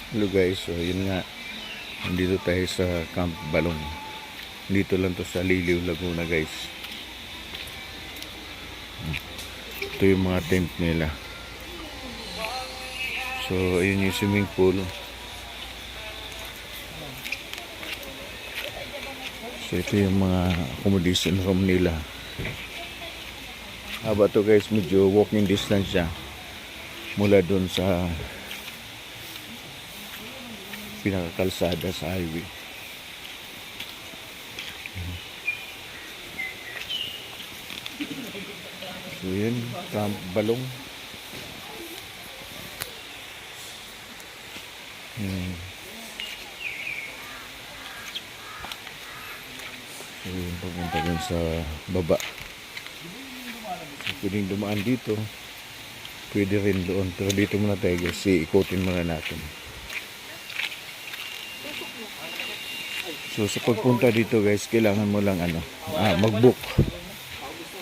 Hello guys, so yun nga, nandito tayo sa Camp Balong. Dito lang to sa Liliw, Laguna guys. Ito yung mga tent nila. So ayun yung swimming pool. So ito yung mga accommodation room nila. Haba to guys, medyo walking distance siya mula dun sa pinakakalsada sa highway. So yun, Camp Balong. So yun, papunta dun sa baba. So, pwedeng dumaan dito, pwede rin doon, pero dito muna tayo guys, ikutin muna natin. So sa pagpunta dito guys, kailangan mo lang mag-book.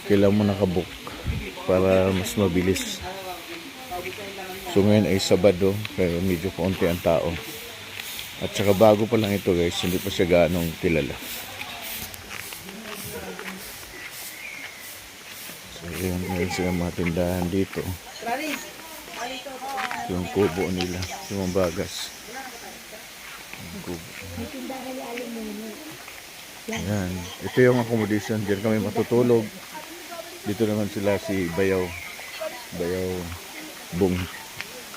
Kailangan mo naka-book para mas mabilis. So ngayon ay Sabado, kaya medyo konti ang tao. At saka bago pa lang ito guys, hindi pa siya ganong kilala. So yun, ngayon sila mga tindahan dito. Yung kubo nila, yung bagas. Yung kubo. Ayan, ito yung accommodation. Diyan kami matutulog. Dito naman sila si Bayaw Bong,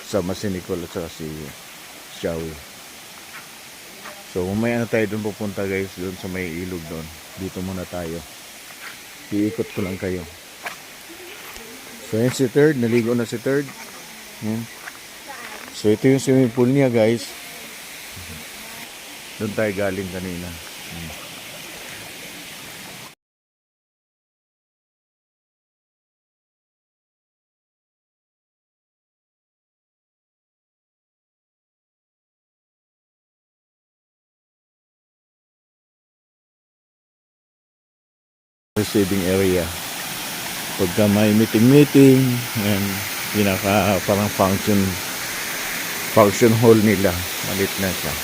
sama si Nicole at saka si Xiao. So mamaya na tayo doon pupunta guys, doon sa may ilog doon. Dito muna tayo. Iikot ko lang kayo. So yan si Third, naligo na si Third. Yan. So ito yung swimming pool niya guys. Doon tayo galing kanina. Receiving area. Pagka may meeting, yan, pinaka parang function hall nila. Malit na siya.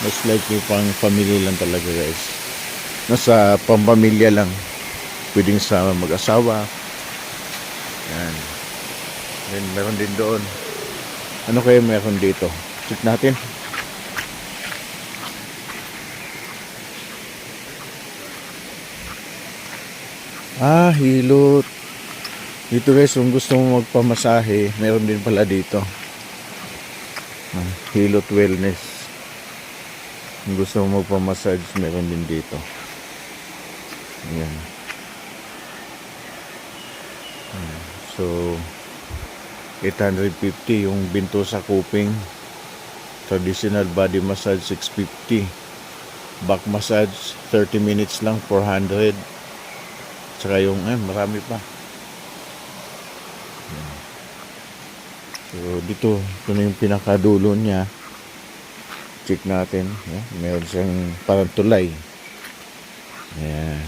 Most likely pang family lang talaga guys. Nasa pampamilya lang. Pwedeng sa mag-asawa. Yan. Then meron din doon. Ano kayo meron dito? Check natin. Hilot. Dito guys, kung gusto mo magpamasahe, meron din pala dito. Hilot Wellness. Kung gusto mo magpamassage, meron din dito. Ayan. So, 850 yung binto sa kuping. Traditional body massage, 650. Back massage, 30 minutes lang, 400. Tsaka yung, marami pa. So, dito, ito na yung pinakadulo niya. Check natin. Yeah, meron siyang parang tulay. Ayan.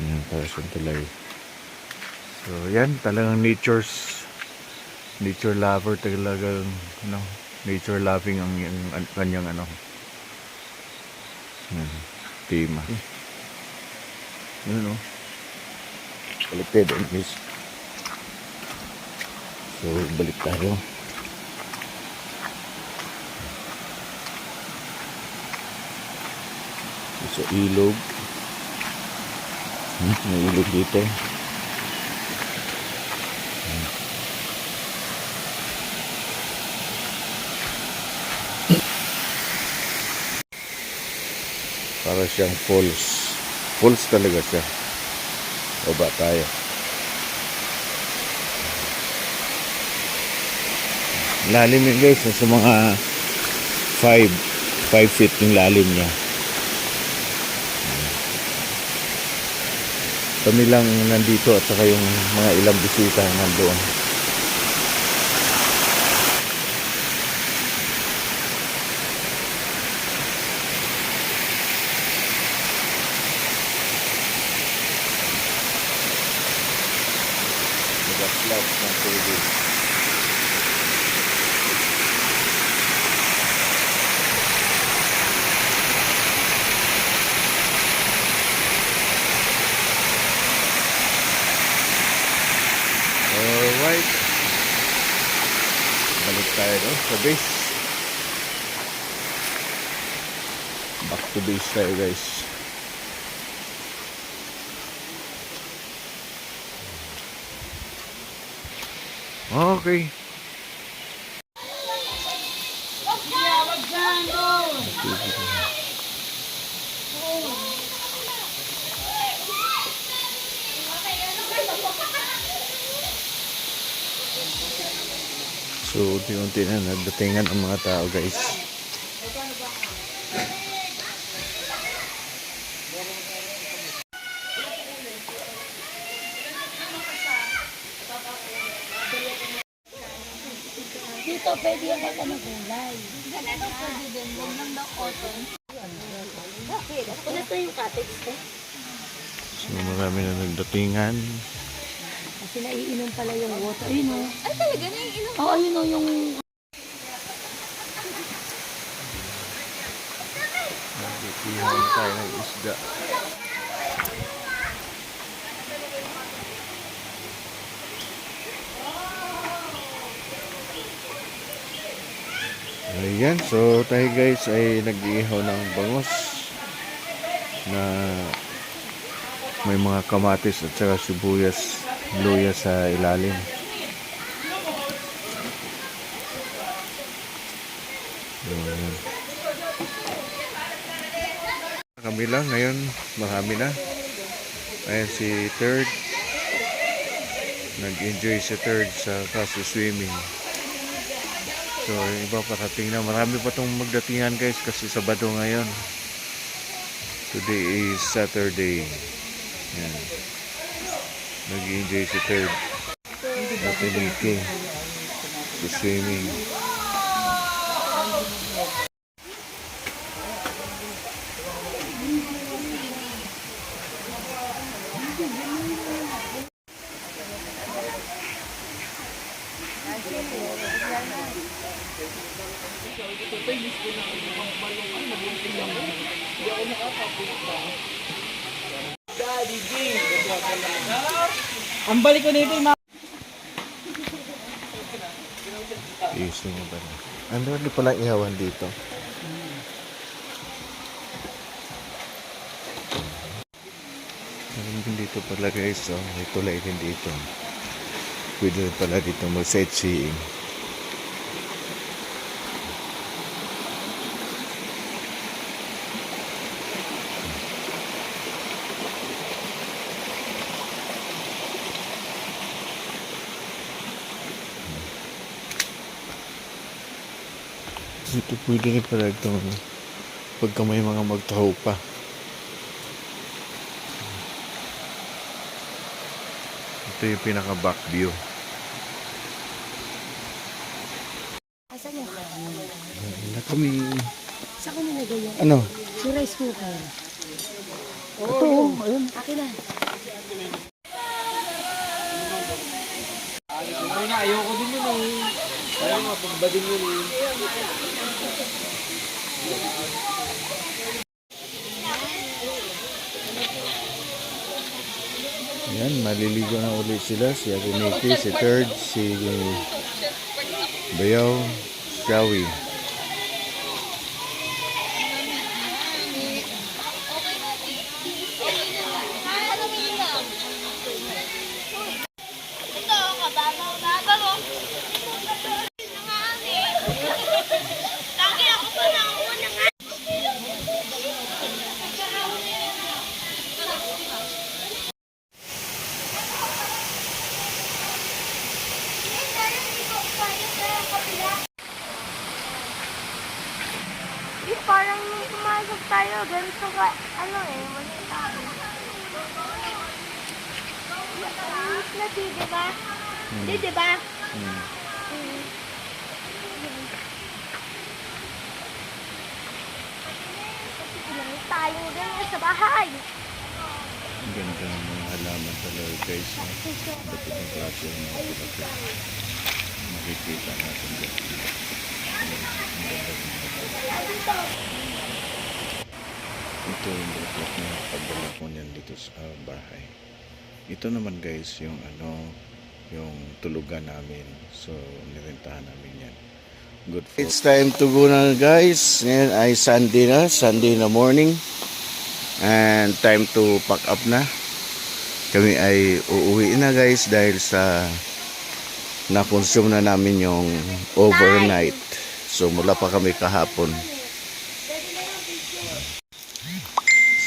Ayan, parang siyang tulay. So, yan. Talagang nature lover. Talagang, nature loving ang kanyang, tema. Yun, collected on this. So, balik tayo. Sa ilog. May ilog dito. Para siyang falls. Falls talaga siya. Baba tayo. Lalim yun guys. Sa mga 5 feet yung lalim niya. Kami lang nandito at saka yung mga ilang bisita nandoon. Nag-flash ng tubig. tayo no? Sa base. Back to base tayo guys. Okay. So, unti-unti na nagdatingan ang mga tao guys. Dito pwede yung kaya ng gulay. Ganito pwede din. Huwag lang daw cotton. Bakit? Kung ito yung cottage ko. So, marami na nagdatingan. Kasi naiinom pala yung water. Ayun o. Ay, talaga na yung inom. Oo, ayun o yung... Nagdatingan tayo ng isda. Ayan, so tayo guys ay nag-iihaw ng bangos na may mga kamatis at saka sibuyas, luya sa ilalim. Ayan. Kami lang ngayon, marami na. Ayan si Third. Nag-enjoy si Third sa kaso swimming. So, yung iba parating na. Marami pa itong magdatingan guys kasi Sabado ngayon. Today is Saturday. Yan. Nag-enjoy si Third. Natinike. Sa swimming. Ang balik ko nito yung mga... Iis nyo ba na? Ano rin pala ihawan dito? Meron din dito pala guys. Oh. May tulay din dito. Pwede pala dito mag-sightseeing. Dito pwede rin pala ito pagka may mga magtaho pa. Ito yung pinaka back view. Asan yung Na kami. Saan ko nilagay yan? Ano? Yung rice cooker. Ito oh, ayun. Akin na. Ay na, ayoko din yun eh. Ayaw nga, pagba din yun eh. Yan, maliligo na ulit sila. Si Aguniki, si Third, si Bayaw, Shawi. Parang nung pumasok tayo, ganito ka, ano eh, wala tayo. Ayos na di, diba? Di, diba? Kasi tayo ganyan sa bahay. Ang ganda ng mga halaman talaga guys. Dapat ng klase ng mga pinaka. Makikita natin dito. Ito yung bulaklak na pagdala ko niyan dito sa bahay. Ito naman guys yung yung tulugan namin. So nirentahan namin yan. Good. It's time to go na guys. Ngayon ay Sunday na morning. And time to pack up na. Kami ay uuwi na guys dahil sa na-consume na namin yung overnight. So mula pa kami kahapon.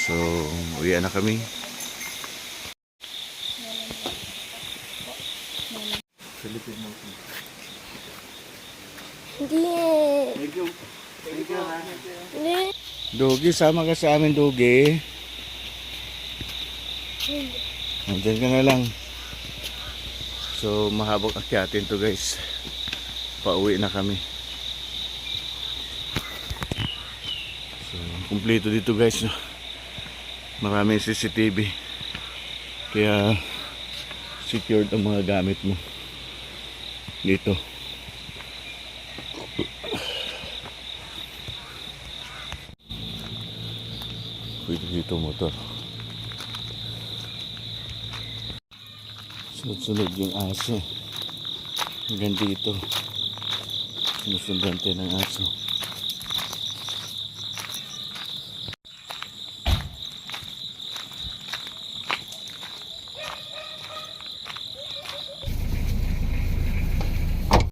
So uwi na kami. Hindi. Hindi. Dugi, sama ka sa amin, Dugi. Nandiyan ka na lang. So, mahabang akyatin to guys. Pauwi na kami. So, kumpleto dito guys. No? Maraming CCTV. Kaya, secured ang mga gamit mo. Dito. Pwede dito motor. Sunod-sunod yung aso. Hanggang dito. Sinusundan tayo ng aso.